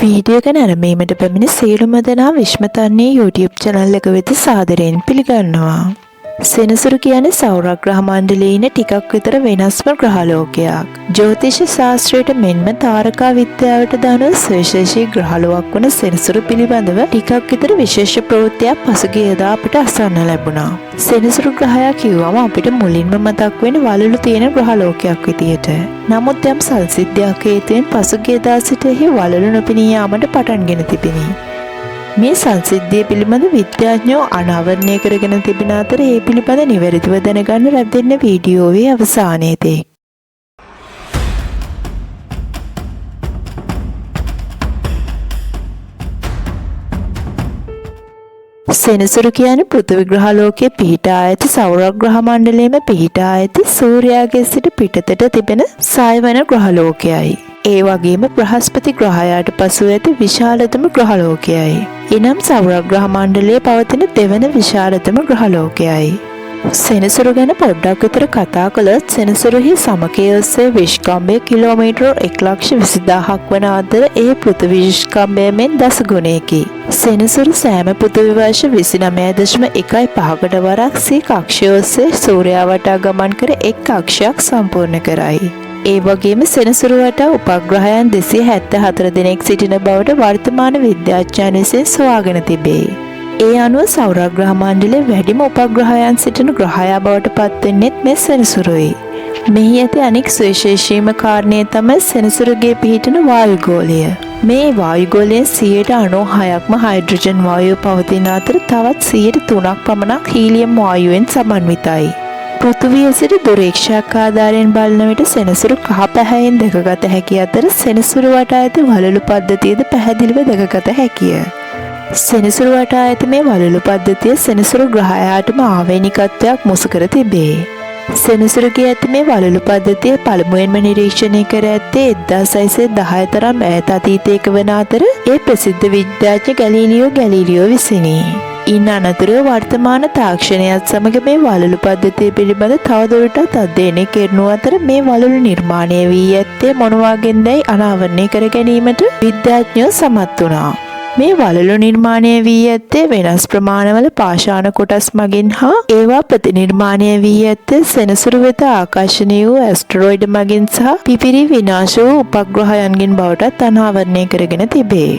Video එක නැරඹීමට පැමිණි සියලුම දෙනා විශ්මතන්නේ YouTube channel එක වෙත සාදරයෙන් පිළිගන්නවා. සෙනසුරු කියන්නේ සෞරග්‍රහ මණ්ඩලයේ ඉන්න ටිකක් විතර වෙනස්ම ග්‍රහලෝකයක්. ජ්‍යොතිෂ ශාස්ත්‍රයට මෙන්ම තාරකා විද්‍යාවට දාන සවිශේෂී ග්‍රහලෝකයක් වන සෙනසුරු පිළිබඳව ටිකක් විතර විශේෂ ප්‍රවෘත්තියක් පසුගියදා අපිට අසන්න ලැබුණා. සෙනසුරු ග්‍රහය කිව්වම අපිට මුලින්ම මතක් වෙන වලලු තියෙන ග්‍රහලෝකයක් විදියට. නමුත් යම් සංසිද්ධියක් හේතුවෙන් පසුගියදා සිට එහි වලලු නොපෙනී යාමට පටන්ගෙන තිබිනි. මේ සංසිද්ධිය පිළිබඳ විද්‍යාඥයෝ අනාවරණය කරගෙන තිබෙන අතර ඒ පිළිබඳ නිවැරදිව දැනගන්න රැඳෙන්න වීඩියෝවේ අවසානයේදී. සෙනසුරු කියන්නේ පෘථිවි ග්‍රහලෝකයේ පිහිටා ඇති සෞරග්‍රහ මණ්ඩලයේම පිහිටා ඇති සූර්යාගේ සිට පිටතට තිබෙන සායවන ග්‍රහලෝකයයි. ඒ වගේම බ්‍රහස්පති ග්‍රහයාට පසු ඇති විශාලතම ග්‍රහලෝකයයි. එනම් සෞරග්‍රහ මණ්ඩලයේ පවතින දෙවන විශාලතම ග්‍රහලෝකයයි. සෙනසුරු ගැන පොඩ්ඩක් විතර කතා කළොත් සෙනසුරුහි සමකය ඔස්සේ විශ්කම්භය කිලෝමීටර් 1,20,000ක් වන අතර ඒ පෘථිවි විශ්කම්භය මෙන් දස ගුණයකි. සෙනසුරු සෑම පෘථිවි වර්ෂ 29.1 වරක් සිය කක්ෂය ඔස්සේ සූර්යයා වටා ගමන් කර එක් කක්ෂයක් සම්පූර්ණ කරයි. ඒ වගේම සෙනසුරු වටා උපග්‍රහයන් 274 දෙනෙක් සිටින බවට වර්තමාන විද්‍යාඥයන් විසින් සොයාගෙන තිබේ. ඒ අනුව සෞරග්‍රහ මණ්ඩලයේ වැඩිම උපග්‍රහයන් සිටින ග්‍රහයා බවට පත්වෙන්නේත් මේ සෙනසුරුයි. මෙහි ඇති අනෙක් සුවිශේෂීම කාරණය තමයි සෙනසුරුගේ පිහිටන වායුගෝලය. මේ වායුගෝලයෙන් 96%ක්ම හයිඩ්‍රජන් වායුව පවතින අතර තවත් 3%ක් පමණක් හීලියම් වායුවෙන් සමන්විතයි. පෘථිවිය සිට දුරේක්ෂයක් ආධාරයෙන් බලන විට සෙනසුරු කහ පැහැයෙන් දැකගත හැකි අතර සෙනසුරු වටා ඇති වලලු පද්ධතියද පැහැදිලිව දැකගත හැකිය. සෙනසුරු වටා ඇති මේ වලලු පද්ධතිය සෙනසුරු ග්‍රහයාටම ආවේනිකත්වයක් මුසු කර තිබේ. සෙනසුරුගේ ඇති මේ වලලු පද්ධතිය පළමුවෙන්ම නිරීක්ෂණය කර ඇත්තේ 1610 තරම් ඈත අතීතයක වන අතර ඒ ප්‍රසිද්ධ විද්‍යාඥ ගැලීලියෝ විසිනි. ඉන් අනතුරුව වර්තමාන තාක්ෂණයත් සමග මේ වලලු පද්ධතිය පිළිබඳ තවදුරටත් අධ්‍යයනය කරනු අතර මේ වලලු නිර්මාණය වී ඇත්තේ මොනවාගෙන්දැයි අනාවරණය කර ගැනීමට විද්‍යාඥයෝ සමත් වුණා. මේ වලලු නිර්මාණය වී ඇත්තේ වෙනස් ප්‍රමාණවල පාෂාණ කොටස් මගින් හා ඒවා ප්‍රතිනිර්මාණය වී ඇත්තේ සෙනසුරු වෙත ආකර්ෂණය වූ ඇස්ටරොයිඩ් මගින් සහ පිපිරි විනාශ වූ උපග්‍රහයන්ගෙන් බවටත් අනාවරණය කරගෙන තිබේ.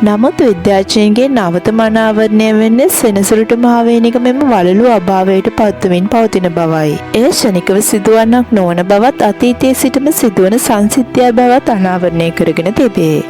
නමුත් විද්‍යාඥයන්ගේ නවතම අනාවරණය වෙන්නේ සෙනසුරුටම ආවේනික මෙම වලලු අභාවයට පත්වමින් පවතින බවයි. එය ක්ෂණිකව සිදුවන්නක් නොවන බවත් අතීතයේ සිටම සිදුවන සංසිද්ධියක් බවත් අනාවරණය කරගෙන තිබේ.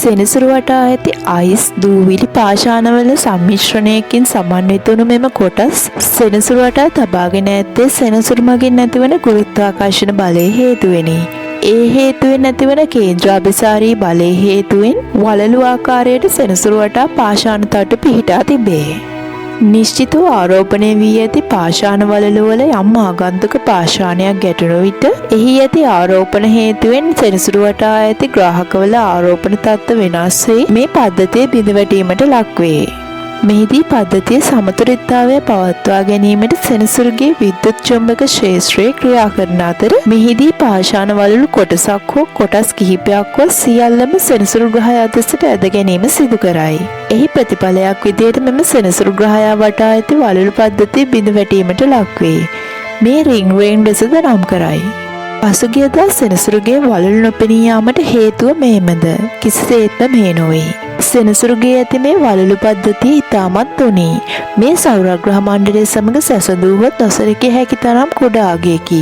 සෙනසුරු වටා ඇති අයිස් දූවිලි පාෂාණවල සම්මිශ්‍රණයකින් සමන්විත වුණු මෙම කොටස් සෙනසුරු වටා තබාගෙන ඇත්තේ සෙනසුරු මගින් ඇතිවන ගුරුත්වාකර්ෂණ බලය හේතුවෙනි. ඒ හේතුවෙන් ඇතිවන කේන්ද්‍රාභිසාරී බලය හේතුවෙන් වලලු ආකාරයට සෙනසුරු වටා පාෂාණ තට්ටු පිහිටා තිබේ. නිශ්චිතව ආරෝපණය වී ඇති පාෂාණ වලලු වල යම් ආගන්තුක පාෂාණයක් ගැටුණු විට එහි ඇති ආරෝපණ හේතුවෙන් සෙනසුරු වටා ඇති ග්‍රාහකවල ආරෝපණ තත්ත්ව වෙනස් වී මේ පද්ධතිය බිඳවැටීමට ලක්වේ. මෙහිදී පද්ධතිය සමතුලිතතාවය පවත්වා ගැනීමට සෙනසුරුගේ විද්‍යුත් චුම්බක ක්ෂේත්‍රය ක්‍රියා කරන අතර මෙහිදී පාෂාණ වලලු කොටසක් හෝ කොටස් කිහිපයක් හෝ සියල්ලම සෙනසුරු ග්‍රහයා දෙසට ඇද ගැනීම සිදු කරයි. එහි ප්‍රතිඵලයක් විදිහට මෙම සෙනසුරු ග්‍රහයා වටා ඇති වලලු පද්ධතිය බිඳවැටීමට ලක්වේ. මේ රින් රේන් ලෙසද නම් කරයි. පසුගියදා සෙනසුරුගේ වලලු නොපෙනී යාමට හේතුව මේමද කිසිසේත්ම මේ නොවේ. සෙනසුරුගේ ඇති මේ වලලු පද්ධතිය ඉතාමත් තුනී. මේ සෞරග්‍රහ මණ්ඩලය සමග සැසඳුවහොත් නොසලකිය හැකි තරම් කුඩා අගයකි.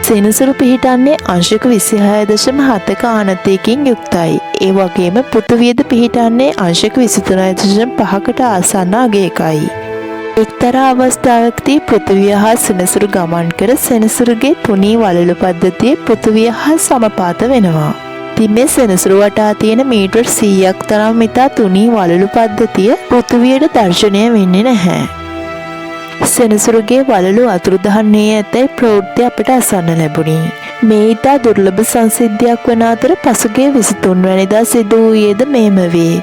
සෙනසුරු පිහිටන්නේ අංශක 26.7ක ආනතයකින් යුක්තයි. ඒ වගේම පෘථිවියද පිහිටන්නේ අංශක 23.5කට ආසන්න අගයකයි. එක්තරා අවස්ථාවකදී පෘථිවිය හා සෙනසුරු ගමන් කර සෙනසුරුගේ තුනී වලලු පද්ධතිය පෘථිවිය හා සමපාත වෙනවා. මේ සෙනසුරු වටා තියෙන මීටර් 100ක් තරම් ඉතා තුනී වලලු පද්ධතිය පෘථිවියට දර්ශනය වෙන්නේ නැහැ. සෙනසුරුගේ වලලු අතුරුදහන් වී ඇතැයි ප්‍රවෘත්ති අපට අසන්න ලැබුණි. මේ ඉතා දුර්ලභ සංසිද්ධියක් වන අතර පසුගිය 23 වැනිදා සිදු වූයේද මෙම වේ.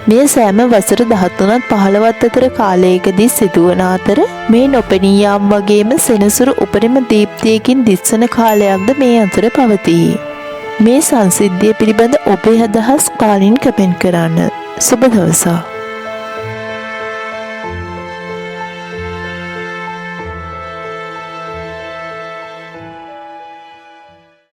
මේ සෑම වසර 13-15 අතර කාලයකදී සිදුවන අතර මේ නොපෙනී යාම වගේම සෙනසුරු උපරිම දීප්තියකින් දිස්සන කාලයක්ද මේ අතර පවතී. මේ සංසිද්ධිය පිළිබඳ ඔබේ අදහස් කාලින් කමෙන්ට් කරන්න. සුබ දවසක්.